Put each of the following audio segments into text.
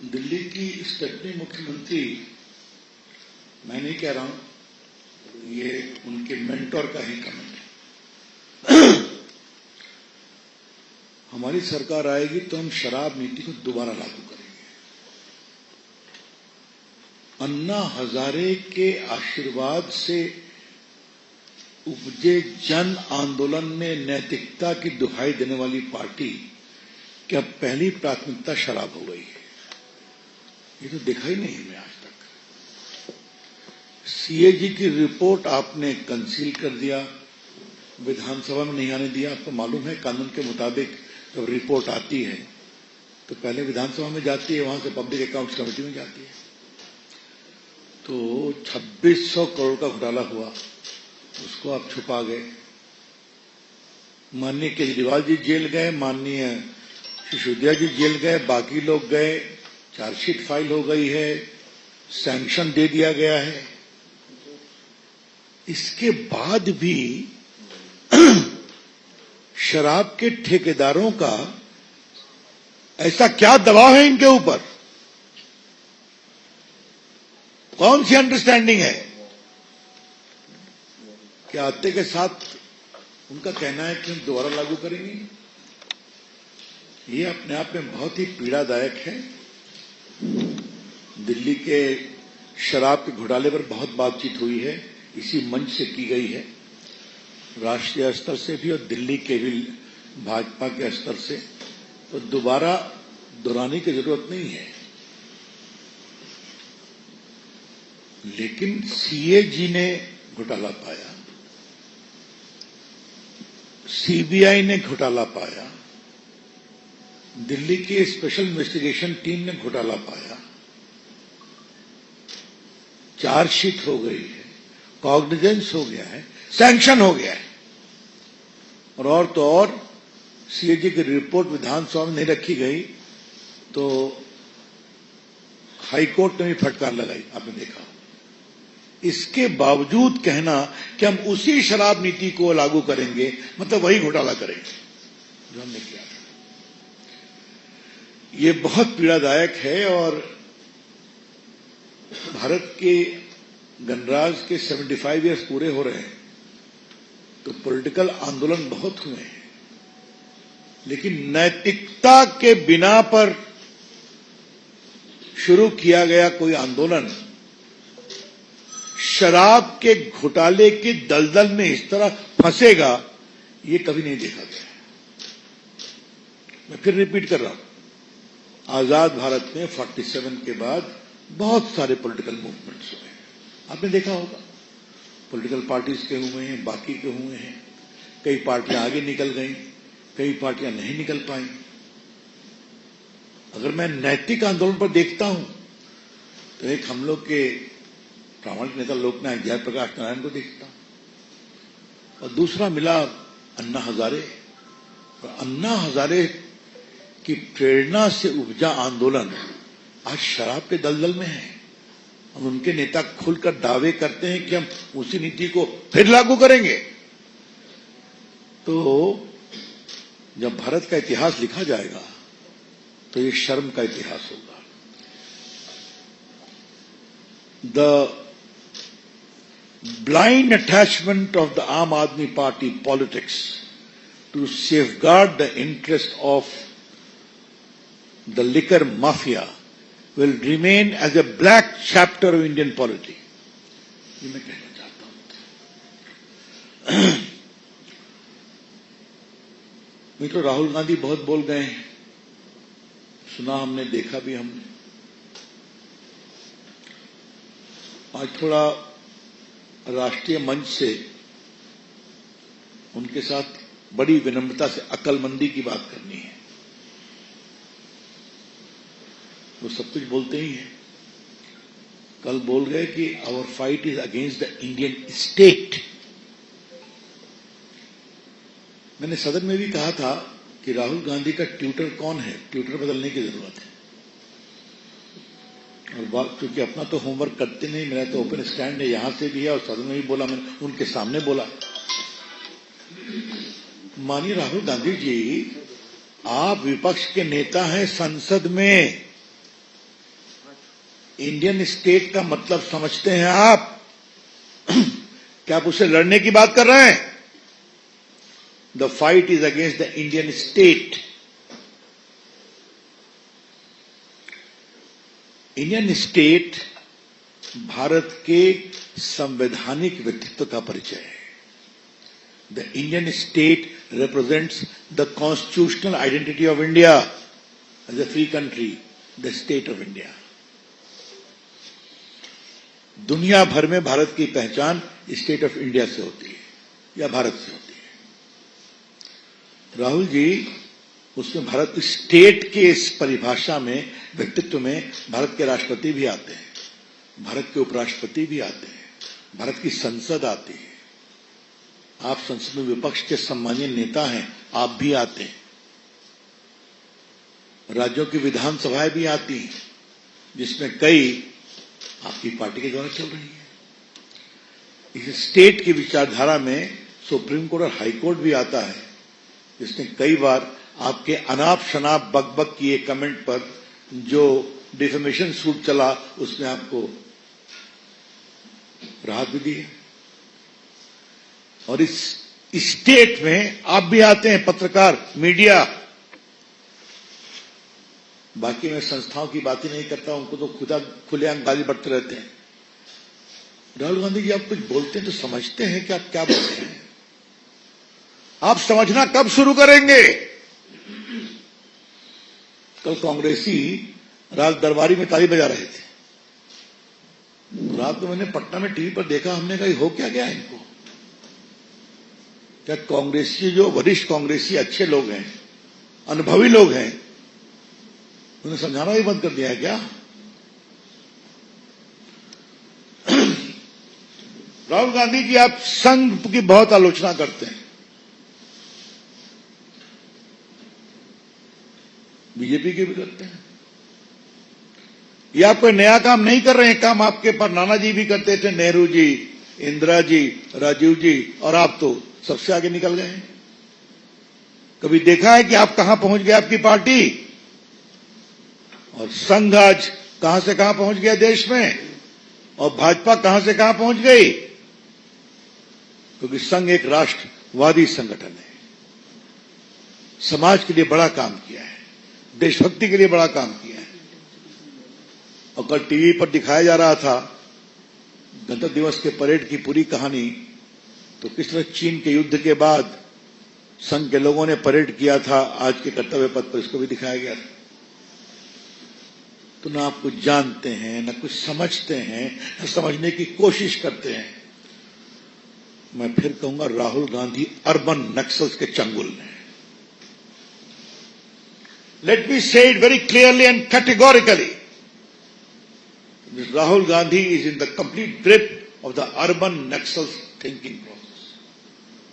दिल्ली की स्टेटनी मुख्यमंत्री, मैं नहीं कह रहा हूं, ये उनके मेंटोर का ही कमेंट है। हमारी सरकार आएगी तो हम शराब नीति को दोबारा लागू करेंगे। अन्ना हजारे के आशीर्वाद से उपजे जन आंदोलन में नैतिकता की दुहाई देने वाली पार्टी की अब पहली प्राथमिकता शराब हो गई है। ये तो देखा ही नहीं हमें आज तक। सीएजी की रिपोर्ट आपने कंसील कर दिया, विधानसभा में नहीं आने दिया। आपको मालूम है कानून के मुताबिक जब रिपोर्ट आती है तो पहले विधानसभा में जाती है, वहां से पब्लिक अकाउंट्स कमेटी में जाती है। तो 2600 करोड़ का घोटाला हुआ, उसको आप छुपा गए। माननीय केजरीवाल जी जेल गए, माननीय सिसोदिया जी जेल गए, बाकी लोग गए, चार्जशीट फाइल हो गई है, सैंक्शन दे दिया गया है। इसके बाद भी शराब के ठेकेदारों का ऐसा क्या दबाव है इनके ऊपर? कौन सी अंडरस्टैंडिंग है कि आते के साथ उनका कहना है कि हम दोबारा लागू करेंगे? ये अपने आप में बहुत ही पीड़ादायक है। दिल्ली के शराब के घोटाले पर बहुत बातचीत हुई है, इसी मंच से की गई है, राष्ट्रीय स्तर से भी और दिल्ली के भी भाजपा के स्तर से। तो दोबारा दोहराने की जरूरत नहीं है। लेकिन सीएजी ने घोटाला पाया, सीबीआई ने घोटाला पाया, दिल्ली की स्पेशल इन्वेस्टिगेशन टीम ने घोटाला पाया, चार्जशीट हो गई है, कॉग्निजेंस हो गया है, सैंक्शन हो गया है। और तो और सीएजी की रिपोर्ट विधानसभा में नहीं रखी गई तो हाईकोर्ट ने भी फटकार लगाई, आपने देखा। इसके बावजूद कहना कि हम उसी शराब नीति को लागू करेंगे, मतलब वही घोटाला करेंगे जो हमने किया था। ये बहुत पीड़ादायक है। और भारत के गणराज के 75 ईयर्स पूरे हो रहे हैं तो पॉलिटिकल आंदोलन बहुत हुए हैं, लेकिन नैतिकता के बिना पर शुरू किया गया कोई आंदोलन शराब के घोटाले की दलदल में इस तरह फंसेगा, ये कभी नहीं देखा गया। मैं फिर रिपीट कर रहा हूं, आजाद भारत में 47 के बाद बहुत सारे पॉलिटिकल मूवमेंट्स हुए हैं। आपने देखा होगा, पॉलिटिकल पार्टीज के हुए हैं, बाकी के हुए हैं। कई पार्टियां आगे निकल गई, कई पार्टियां नहीं निकल पाई। अगर मैं नैतिक आंदोलन पर देखता हूं तो एक हम लोग के प्रामाणिक नेता लोकनायक जयप्रकाश नारायण को देखता हूं, और दूसरा मिला अन्ना हजारे। और अन्ना हजारे की प्रेरणा से उपजा आंदोलन आज शराब के दलदल में है। हम उनके नेता खुलकर दावे करते हैं कि हम उसी नीति को फिर लागू करेंगे। तो जब भारत का इतिहास लिखा जाएगा तो ये शर्म का इतिहास होगा। The blind attachment of the Aam Aadmi Party politics to safeguard the interest of the liquor mafia will remain as a black chapter of Indian polity. ये मैं कहना चाहता हूं। मित्रों, राहुल गांधी बहुत बोल गए हैं, सुना हमने, देखा भी हमने। आज थोड़ा राष्ट्रीय मंच से उनके साथ बड़ी विनम्रता से अक्लमंदी की बात करनी है। वो सब कुछ बोलते ही हैं। कल बोल गए कि our fight is against the Indian state. मैंने सदन में भी कहा था कि राहुल गांधी का ट्विटर कौन है, ट्विटर बदलने की जरूरत है। और क्योंकि अपना तो होमवर्क करते नहीं, मेरा तो ओपन स्टैंड है, यहां से भी है और सदन में भी बोला, मैंने उनके सामने बोला। माननीय राहुल गांधी जी, आप विपक्ष के नेता हैं संसद में, इंडियन स्टेट का मतलब समझते हैं आप? क्या आप उससे लड़ने की बात कर रहे हैं? The fight is against the Indian state. Indian state Bharat के संवैधानिक व्यक्तित्व का परिचय है। The Indian state represents the constitutional identity of India as a free country, the state of India. दुनिया भर में भारत की पहचान स्टेट ऑफ इंडिया से होती है या भारत से होती है। राहुल जी, उसमें भारत स्टेट के इस परिभाषा में, व्यक्तित्व में भारत के राष्ट्रपति भी आते हैं, भारत के उपराष्ट्रपति भी आते हैं, भारत की संसद आती है। आप संसद में विपक्ष के सम्मानीय नेता हैं, आप भी आते हैं। राज्यों की विधानसभाएं भी आती हैं, जिसमें कई आपकी पार्टी के द्वारा चल रही है। इस स्टेट की विचारधारा में सुप्रीम कोर्ट और हाई कोर्ट भी आता है, जिसने कई बार आपके अनाप शनाप बकबक किए कमेंट पर जो डिफेमेशन सूट चला, उसमें आपको राहत भी दी है। और इस स्टेट में आप भी आते हैं, पत्रकार, मीडिया। बाकी मैं संस्थाओं की बात ही नहीं करता, उनको तो खुदा खुलेआम गाली बढ़ते रहते हैं। राहुल गांधी जी, आप कुछ बोलते हैं तो समझते हैं कि आप क्या बोलते हैं? आप समझना कब शुरू करेंगे? कल कांग्रेसी रात दरबारी में ताली बजा रहे थे। रात को मैंने पटना में टीवी पर देखा, हमने कहा हो क्या गया इनको? क्या कांग्रेसी, जो वरिष्ठ कांग्रेसी अच्छे लोग हैं, अनुभवी लोग हैं, उन्हें समझाना ही बंद कर दिया है क्या? राहुल गांधी जी, आप संघ की बहुत आलोचना करते हैं, बीजेपी के भी करते हैं। ये आप कोई नया काम नहीं कर रहे हैं। काम आपके पर नाना जी भी करते थे, नेहरू जी, इंदिरा जी, राजीव जी, और आप तो सबसे आगे निकल गए हैं। कभी देखा है कि आप कहां पहुंच गए आपकी पार्टी? और संघ आज कहां से कहां पहुंच गया देश में, और भाजपा कहां से कहां पहुंच गई? क्योंकि संघ एक राष्ट्रवादी संगठन है, समाज के लिए बड़ा काम किया है, देशभक्ति के लिए बड़ा काम किया है। और कल टीवी पर दिखाया जा रहा था गणतंत्र दिवस के परेड की पूरी कहानी, तो किस तरह चीन के युद्ध के बाद संघ के लोगों ने परेड किया था आज के कर्तव्य पथ पर, इसको भी दिखाया गया था। तो ना आप कुछ जानते हैं, ना कुछ समझते हैं, ना समझने की कोशिश करते हैं। मैं फिर कहूंगा, राहुल गांधी अर्बन नक्सल्स के चंगुल हैं। लेट मी से it very clearly and categorically, Rahul Gandhi is in the complete grip of the urban Naxals thinking process,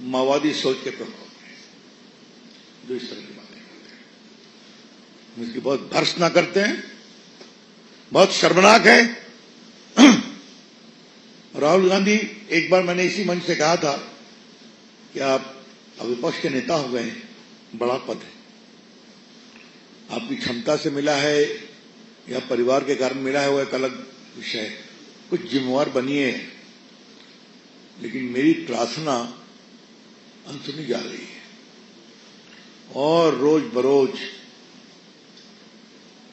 माओवादी सोच के प्रभाव में जो इस तरह की बातें करते हैं, इसकी बहुत भर्त्सना करते हैं, बहुत शर्मनाक है। राहुल गांधी, एक बार मैंने इसी मंच से कहा था कि आप विपक्ष के नेता हो गए, बड़ा पद है, आपकी क्षमता से मिला है या परिवार के कारण मिला है, वो एक अलग विषय है। कुछ जिम्मेवार बनिए, लेकिन मेरी प्रार्थना अनसुनी जा रही है। और रोज बरोज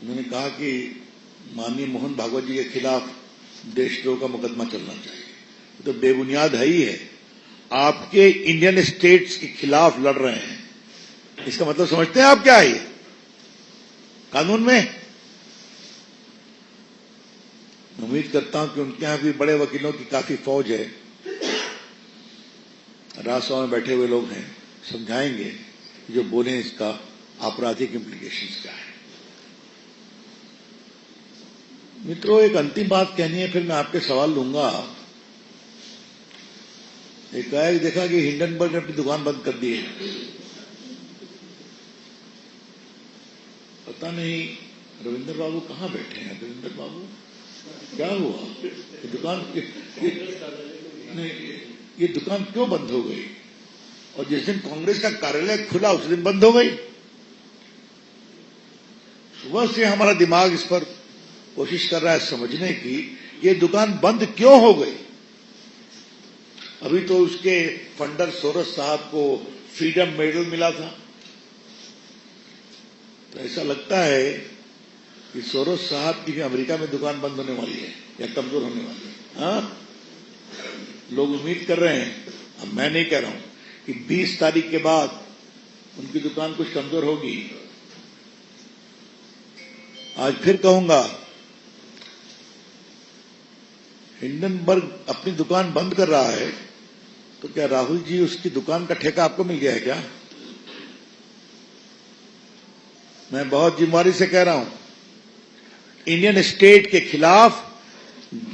मैंने कहा कि माननीय मोहन भागवत जी के खिलाफ देशद्रोह का मुकदमा चलना चाहिए, तो बेबुनियाद है ही है। आपके इंडियन स्टेट्स के खिलाफ लड़ रहे हैं, इसका मतलब समझते हैं आप क्या है? कानून में उम्मीद करता हूं कि उनके यहां भी बड़े वकीलों की काफी फौज है, राजसभा में बैठे हुए लोग हैं, समझाएंगे जो बोले इसका आपराधिक इम्प्लीकेशंस क्या है। मित्रों, एक अंतिम बात कहनी है, फिर मैं आपके सवाल लूंगा। एक गायक देखा कि हिंडनबर्ग ने अपनी दुकान बंद कर दी है, पता नहीं रविंद्र बाबू कहां बैठे हैं। रविंद्र बाबू, क्या हुआ? ये दुकान क्यों बंद हो गई? और जिस दिन कांग्रेस का कार्यालय खुला उस दिन बंद हो गई। सुबह से हमारा दिमाग इस पर कोशिश कर रहा है समझने की ये दुकान बंद क्यों हो गई। अभी तो उसके फंडर सोरस साहब को फ्रीडम मेडल मिला था, तो ऐसा लगता है कि सोरस साहब की अमेरिका में दुकान बंद होने वाली है या कमजोर होने वाली है। हाँ, लोग उम्मीद कर रहे हैं, अब मैं नहीं कह रहा हूं कि 20 तारीख के बाद उनकी दुकान कुछ कमजोर होगी। आज फिर कहूंगा, हिंडनबर्ग अपनी दुकान बंद कर रहा है तो क्या राहुल जी उसकी दुकान का ठेका आपको मिल गया है क्या? मैं बहुत जिम्मेदारी से कह रहा हूं, इंडियन स्टेट के खिलाफ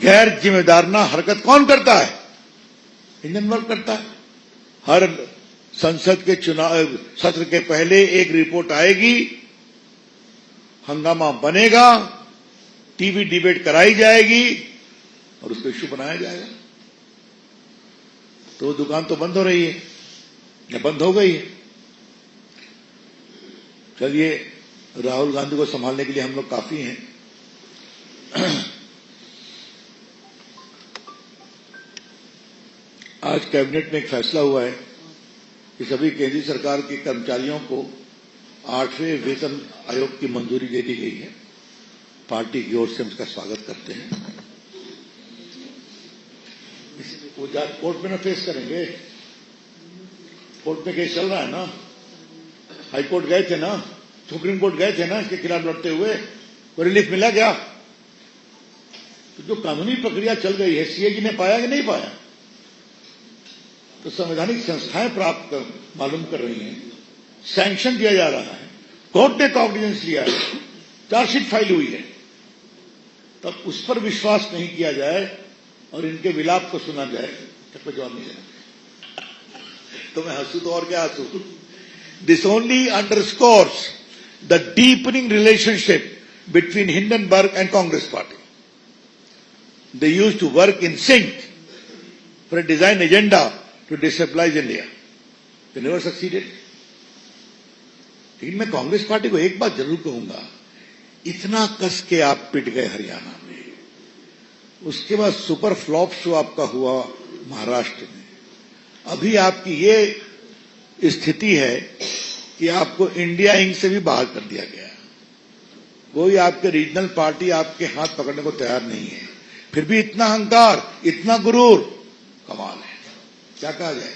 गैर जिम्मेदाराना हरकत कौन करता है? हिंडनबर्ग करता है। हर संसद के चुनाव सत्र के पहले एक रिपोर्ट आएगी, हंगामा बनेगा, टीवी डिबेट कराई जाएगी और उसको इश्यू बनाया जाएगा। तो दुकान तो बंद हो रही है या बंद हो गई है। चलिए, राहुल गांधी को संभालने के लिए हम लोग काफी हैं। आज कैबिनेट में एक फैसला हुआ है कि सभी केंद्रीय सरकार के कर्मचारियों को 8वें वेतन आयोग की मंजूरी दे दी गई है। पार्टी की ओर से हम इसका स्वागत करते हैं। वो कोर्ट में ना फेस करेंगे, कोर्ट में केस चल रहा है ना, हाई कोर्ट गए थे ना, सुप्रीम कोर्ट गए थे ना इसके खिलाफ लड़ते हुए, कोई रिलीफ मिला क्या? तो जो कानूनी प्रक्रिया चल रही है, सीएजी ने पाया कि नहीं पाया? तो संवैधानिक संस्थाएं प्राप्त मालूम कर रही हैं, सैंक्शन दिया जा रहा है, कोर्ट ने कॉग्निजेंस लिया है, चार्जशीट फाइल हुई है, तब उस पर विश्वास नहीं किया जाए और इनके विलाप को सुना जाए, तब जवाब नहीं देना। तो मैं हंसू तो और क्या हंसू। This only underscores the deepening relationship between Hindenburg and Congress party. They used to work in sync for a design agenda to destabilize India. They never succeeded. लेकिन मैं कांग्रेस पार्टी को एक बात जरूर कहूंगा, इतना कस के आप पिट गए हरियाणा में, उसके बाद सुपर फ्लॉप शो आपका हुआ महाराष्ट्र में, अभी आपकी ये स्थिति है कि आपको इंडिया इंक से भी बाहर कर दिया गया। कोई आपके रीजनल पार्टी आपके हाथ पकड़ने को तैयार नहीं है, फिर भी इतना अहंकार, इतना गुरूर, कमाल है। क्या कहा जाए?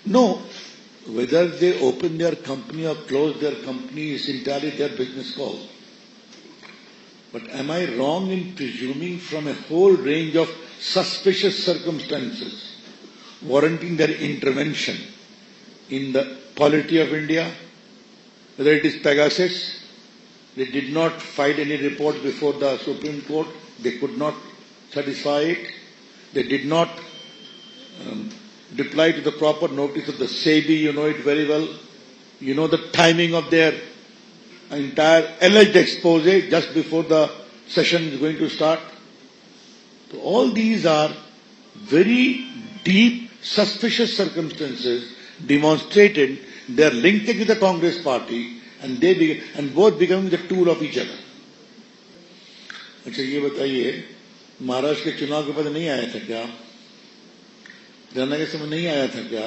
No, whether they open their company or close their company is entirely their business call. But am I wrong in presuming from a whole range of suspicious circumstances warranting their intervention in the polity of India? Whether it is Pegasus, they did not file any report before the Supreme Court. They could not satisfy it. They did not reply to the proper notice of the SEBI. You know it very well. You know the timing of their entire alleged expose just before the session is going to start. So all these are very deep, suspicious circumstances demonstrated their linkage with the Congress party. And both becoming the tool of each other. अच्छा, ये बताइए, महाराष्ट्र के चुनाव के बाद नहीं आया था क्या? हरियाणा के समय नहीं आया था क्या?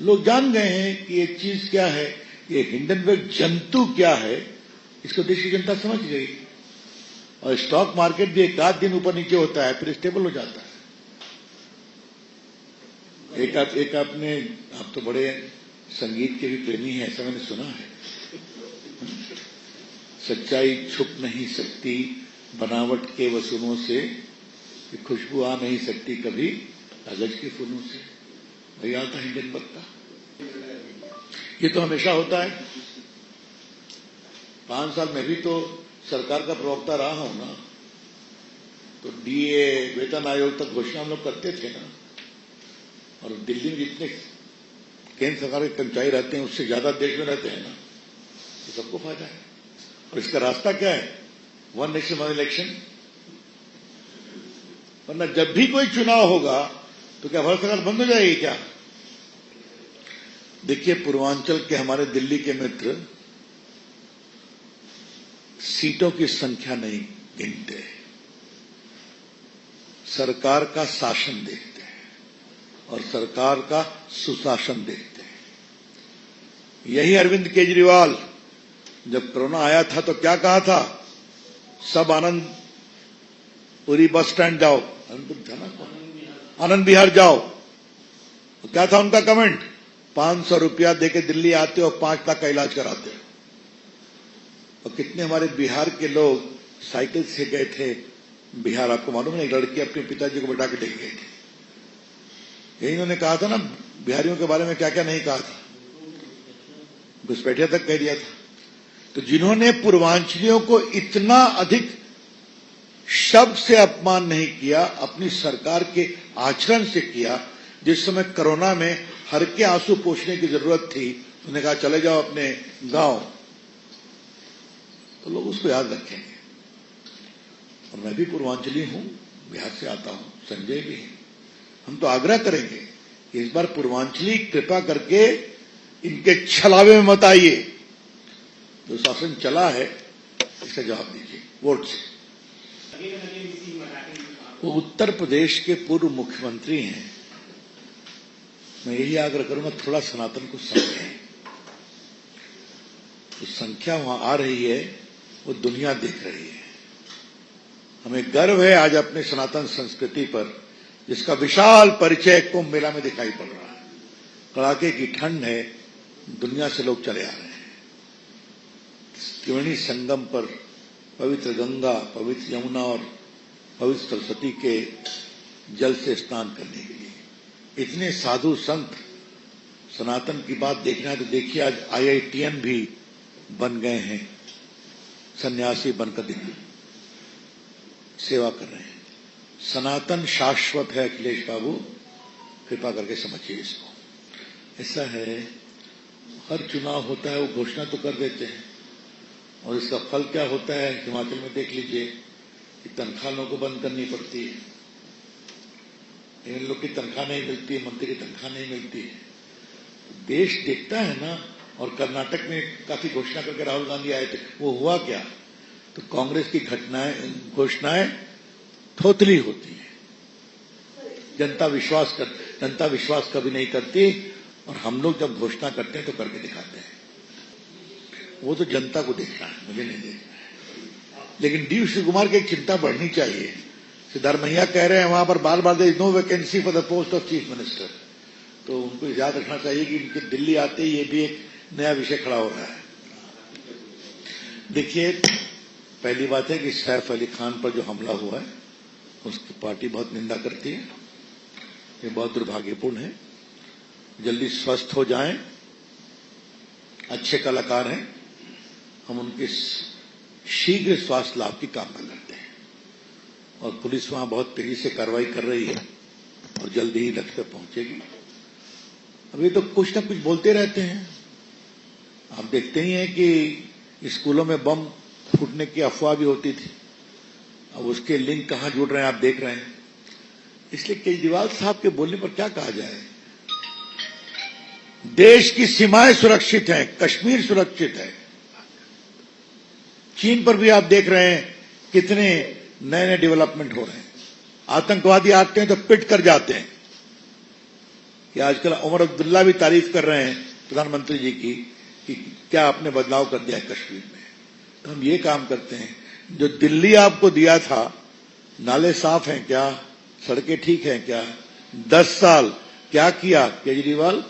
लोग जान गए हैं कि ये चीज क्या है, ये हिंडनबर्ग जंतु क्या है, इसको देश की जनता समझ गई। और स्टॉक मार्केट भी एक आध दिन ऊपर नीचे होता है, फिर स्टेबल हो जाता है। एक आपने, आप तो बड़े संगीत के भी प्रेमी हैं, ऐसा मैंने सुना है। सच्चाई छुप नहीं सकती बनावट के वसूलों से, खुशबू आ नहीं सकती कभी कागज के फूलों से। भैया आता हिंडनबर्ग का, ये तो हमेशा होता है। 5 साल में भी तो सरकार का प्रवक्ता रहा हूं ना, तो डीए, वेतन आयोग तक घोषणा हम लोग करते थे ना। और दिल्ली में जितने केंद्र सरकार के कर्मचारी रहते हैं उससे ज्यादा देश में रहते हैं ना, तो सबको फायदा है। और इसका रास्ता क्या है? One nation one election. वरना जब भी कोई चुनाव होगा तो क्या भारत सरकार बंद हो जाएगी क्या? देखिए, पूर्वांचल के हमारे दिल्ली के मित्र सीटों की संख्या नहीं गिनते, सरकार का शासन देखते हैं और सरकार का सुशासन देखते हैं। यही अरविंद केजरीवाल जब कोरोना आया था तो क्या कहा था, सब आनंदपुरी बस स्टैंड जाओ, आनंद विहार जाओ। तो क्या था उनका कमेंट, 500 रुपया देके दिल्ली आते हो, 5 लाख का इलाज कराते हो। और कितने हमारे बिहार के लोग साइकिल से गए थे बिहार, आपको मालूम है, एक लड़की अपने पिताजी को बैठा के लेके गई थी। यही उन्होंने कहा था ना, बिहारियों के बारे में क्या क्या नहीं कहा था, घुसपैठिया तक कह दिया था। तो जिन्होंने पूर्वांचलियों को इतना अधिक शब्द से अपमान नहीं किया, अपनी सरकार के आचरण से किया, जिस समय कोरोना में हर के आंसू पोंछने की जरूरत थी, उन्होंने कहा चले जाओ अपने गांव, तो लोग उसको याद रखेंगे। और मैं भी पूर्वांचली हूं, बिहार से आता हूं, संजय भी है। हम तो आग्रह करेंगे कि इस बार पूर्वांचली कृपा करके इनके छलावे में मत आइए। जो शासन चला है इसका जवाब दीजिए वोट से। वो उत्तर प्रदेश के पूर्व मुख्यमंत्री हैं। मैं यही आग्रह करूंगा, थोड़ा सनातन को समझें। तो संख्या वहां आ रही है, वो दुनिया देख रही है। हमें गर्व है आज अपने सनातन संस्कृति पर, जिसका विशाल परिचय कुंभ मेला में दिखाई पड़ रहा है। कड़ाके की ठंड है, दुनिया से लोग चले आ रहे हैं त्रिवेणी संगम पर, पवित्र गंगा, पवित्र यमुना और पवित्र सरस्वती के जल से स्नान करने के लिए। इतने साधु संत सनातन की बात देखना है तो देखिए, आज IITian भी बन गए हैं, सन्यासी बनकर सेवा कर रहे हैं। सनातन शाश्वत है अखिलेश बाबू, कृपा करके समझिए इसको। ऐसा है, हर चुनाव होता है, वो घोषणा तो कर देते हैं और इसका फल क्या होता है हिमाचल में देख लीजिए कि तनख्वाह लोगों को बंद करनी पड़ती है, इन लोग की तनख्वाह नहीं मिलती है, मंत्री की तनख्वाह नहीं मिलती है। देश देखता है ना। और कर्नाटक में काफी घोषणा करके राहुल गांधी आए थे, वो हुआ क्या, तो कांग्रेस की घोषणाएं थोथली होती है। जनता विश्वास कभी नहीं करती, और हम लोग जब घोषणा करते हैं तो करके दिखाते हैं। वो तो जनता को देखना है, मुझे नहीं देखना है। लेकिन डी शिव कुमार की एक चिंता बढ़नी चाहिए। सिद्धारमैया कह रहे हैं वहां पर बार बार no vacancy for the post of chief minister, तो उनको याद रखना चाहिए कि उनके दिल्ली आते ही ये भी एक नया विषय खड़ा हो रहा है। देखिए, पहली बात है कि सैफ अली खान पर जो हमला हुआ है उसकी पार्टी बहुत निंदा करती है, ये बहुत दुर्भाग्यपूर्ण है। जल्दी स्वस्थ हो जाएं, अच्छे कलाकार हैं, हम उनके शीघ्र स्वास्थ्य लाभ की कामना करते हैं। और पुलिस वहां बहुत तेजी से कार्रवाई कर रही है और जल्दी ही लक्ष्य पर पहुंचेगी। अभी तो कुछ न कुछ बोलते रहते हैं, आप देखते ही हैं कि स्कूलों में बम फूटने की अफवाह भी होती थी, अब उसके लिंक कहां जुड़ रहे हैं आप देख रहे हैं। इसलिए केजरीवाल साहब के बोलने पर क्या कहा जाए, देश की सीमाएं सुरक्षित हैं, कश्मीर सुरक्षित है। चीन पर भी आप देख रहे हैं कितने नए नए डेवलपमेंट हो रहे हैं। आतंकवादी आते हैं तो पिट कर जाते हैं। कि आजकल उमर अब्दुल्ला भी तारीफ कर रहे हैं प्रधानमंत्री जी की कि क्या आपने बदलाव कर दिया है कश्मीर में। तो हम ये काम करते हैं, जो दिल्ली आपको दिया था, नाले साफ हैं क्या, सड़कें ठीक हैं क्या, 10 साल क्या किया केजरीवाल,